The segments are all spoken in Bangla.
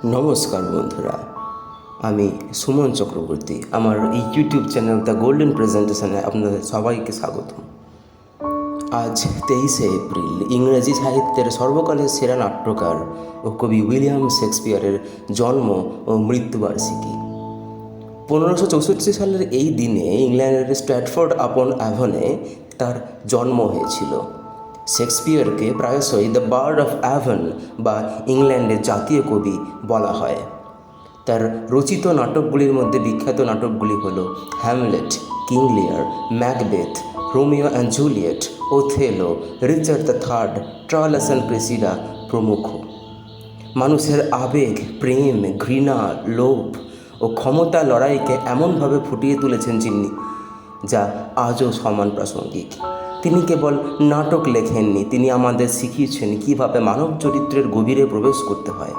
নমস্কার বন্ধুরা, আমি সুমন চক্রবর্তী। আমার এই ইউটিউব চ্যানেল দ্য গোল্ডেন প্রেজেন্টেশনে আপনাদের সবাইকে স্বাগত। আজ 23শে এপ্রিল ইংরেজি সাহিত্যের সর্বকালের সেরা নাট্যকার ও কবি উইলিয়াম শেক্সপিয়ারের জন্ম ও মৃত্যুবার্ষিকী। 1564 সালের এই দিনে ইংল্যান্ডের স্ট্র্যাটফোর্ড আপন অ্যাভনে তার জন্ম হয়েছিল। শেক্সপিয়ারকে প্রায়শই দ্য বার্ড অফ অ্যাভন বা ইংল্যান্ডের জাতীয় কবি বলা হয়। তার রচিত নাটকগুলির মধ্যে বিখ্যাত নাটকগুলি হল Hamlet, King Lear, Macbeth, Romeo and Juliet, Othello, Richard the Third, Troilus and Cressida প্রমুখ। মানুষের আবেগ, প্রেম, ঘৃণা, লোভ ও ক্ষমতা লড়াইকে এমনভাবে ফুটিয়ে তুলেছেন যিনি, যা আজও সমান প্রাসঙ্গিক। তিনি কেবল নাটক লেখেননি, তিনি আমাদের শিখিয়েছেন কীভাবে মানব চরিত্রের গভীরে প্রবেশ করতে হয়।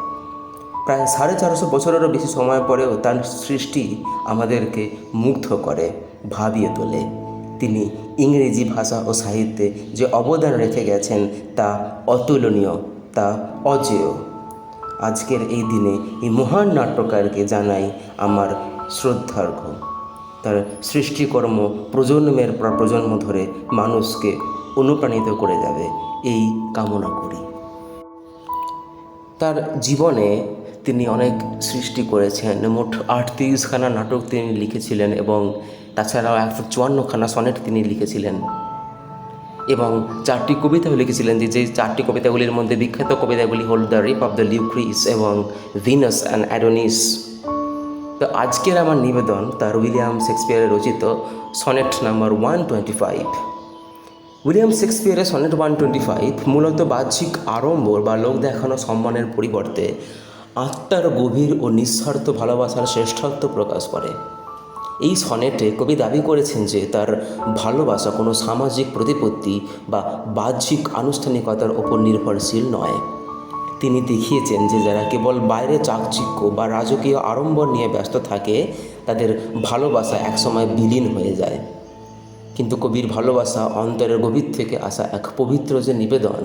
প্রায় 450 বছরেরও বেশি সময় পরেও তার সৃষ্টি আমাদেরকে মুগ্ধ করে, ভাবিয়ে তোলে। তিনি ইংরেজি ভাষা ও সাহিত্যে যে অবদান রেখে গেছেন তা অতুলনীয়, তা অজেয়। আজকের এই দিনে এই মহান নাট্যকারকে জানাই আমার শ্রদ্ধার্ঘ্য। তার সৃষ্টিকর্ম প্রজন্মের পর প্রজন্ম ধরে মানুষকে অনুপ্রাণিত করে যাবে, এই কামনা করি। তার জীবনে তিনি অনেক সৃষ্টি করেছেন। মোট 38খানা নাটক তিনি লিখেছিলেন এবং তাছাড়াও 154খানা সনেট তিনি লিখেছিলেন এবং 4টি কবিতাও লিখেছিলেন। যে 4টি কবিতাগুলির মধ্যে বিখ্যাত কবিতাগুলি হল দ্য রেপ অফ দ্য লিউক্রিস এবং ভিনাস অ্যান্ড অ্যাডোনিস। তো আজকের আমার নিবেদন তার উইলিয়াম শেক্সপিয়ারের রচিত সনেট নাম্বার 125। উইলিয়াম শেক্সপিয়ারের সনেট 125 মূলত বাহ্যিক আড়ম্বর বা লোক দেখানো সম্মানের পরিবর্তে আত্মার গভীর ও নিঃস্বার্থ ভালোবাসার শ্রেষ্ঠত্ব প্রকাশ করে। এই সনেটে কবি দাবি করেছেন যে তার ভালোবাসা কোনো সামাজিক প্রতিপত্তি বা বাহ্যিক আনুষ্ঠানিকতার ওপর নির্ভরশীল নয়। তিনি দেখিয়েছেন যে যারা কেবল বাইরে চাকচিক্য বা রাজকীয় আড়ম্বর নিয়ে ব্যস্ত থাকে তাদের ভালোবাসা একসময় বিলীন হয়ে যায়। কিন্তু কবির ভালোবাসা অন্তরের গভীর থেকে আসা এক পবিত্র যে নিবেদন।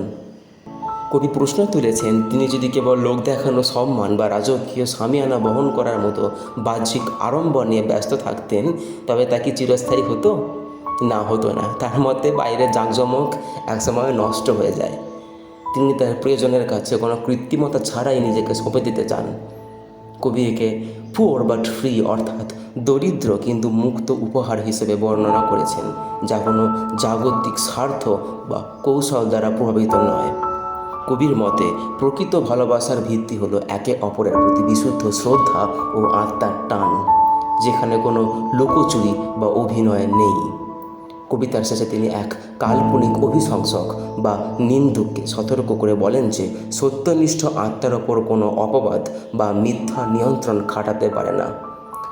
কবি প্রশ্ন তুলেছেন, তিনি যদি কেবল লোক দেখানো সম্মান বা রাজকীয় সামিয়ানা বহন করার মতো বাহ্যিক আড়ম্বর নিয়ে ব্যস্ত থাকতেন তবে তা কি চিরস্থায়ী হতো? না, হতো না। তার মতে বাইরের জাঁকজমক একসময় নষ্ট হয়ে যায়। তিনি তার প্রিয়জনের কাছে কোনো কৃত্রিমতা ছাড়াই নিজেকে সঁপে দিতে চান। কবি একে পুয়ার বাট ফ্রি অর্থাৎ দরিদ্র কিন্তু মুক্ত উপহার হিসেবে বর্ণনা করেছেন, যা কোনো জাগতিক স্বার্থ বা কৌশল দ্বারা প্রভাবিত নয়। কবির মতে প্রকৃত ভালোবাসার ভিত্তি হলো একে অপরের প্রতি বিশুদ্ধ শ্রদ্ধা ও আত্মার টান, যেখানে কোনো লুকোচুরি বা অভিনয় নেই। কবিতার শেষে তিনি এক কাল্পনিক অভিশংসক বা নিন্দুককে সতর্ক করে বলেন যে সত্যনিষ্ঠ আত্মার ওপর কোনো অপবাদ বা মিথ্যা নিয়ন্ত্রণ খাটাতে পারে না।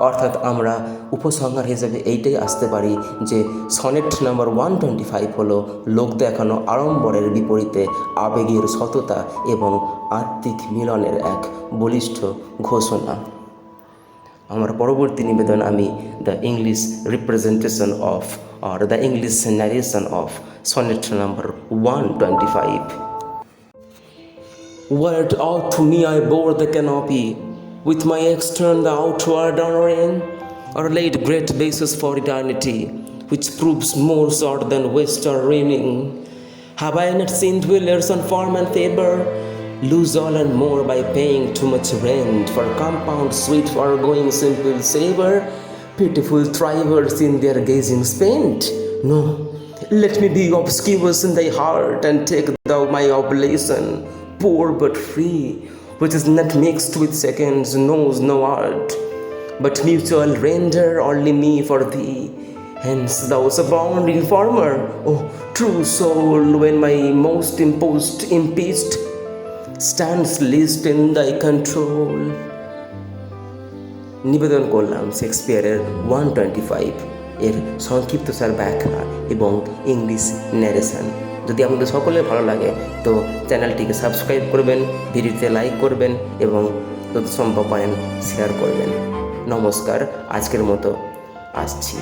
অর্থাৎ আমরা উপসংহার হিসেবে এইটাই আসতে পারি যে সনেট নাম্বার 125 হলো লোক দেখানো আড়ম্বরের বিপরীতে আবেগের সততা এবং আত্মিক মিলনের এক বলিষ্ঠ ঘোষণা। আমার পরবর্তী নিবেদন আমি the English representation of or the English narration of sonnet number 125. Word out to me I bore the canopy, with my extern the outward honoring, or laid great basis for eternity, which proves more short than western reigning. Have I not seen dwellers on form and favor, lose all and more by paying too much rent, for compound sweet for going simple savor, pitiful thrivers in their gazing spent? No, let me be obscure in thy heart, and take thou my oblation, poor but free, which is not mixed with seconds, knows no art, but mutual render only me for thee. Hence thou abound informer, O true soul, when my most impeached stands least in thy control. নিবেদন করলাম শেক্সপিয়ারের 125 এর সংক্ষিপ্তসার ব্যাখ্যা এবং ইংলিশ ন্যারেশন। যদি আপনাদের সকলের ভালো লাগে তো চ্যানেলটিকে সাবস্ক্রাইব করবেন, ভিডিওতে লাইক করবেন এবং যত সম্ভব পারেন শেয়ার করবেন। নমস্কার, আজকের মতো আসছি।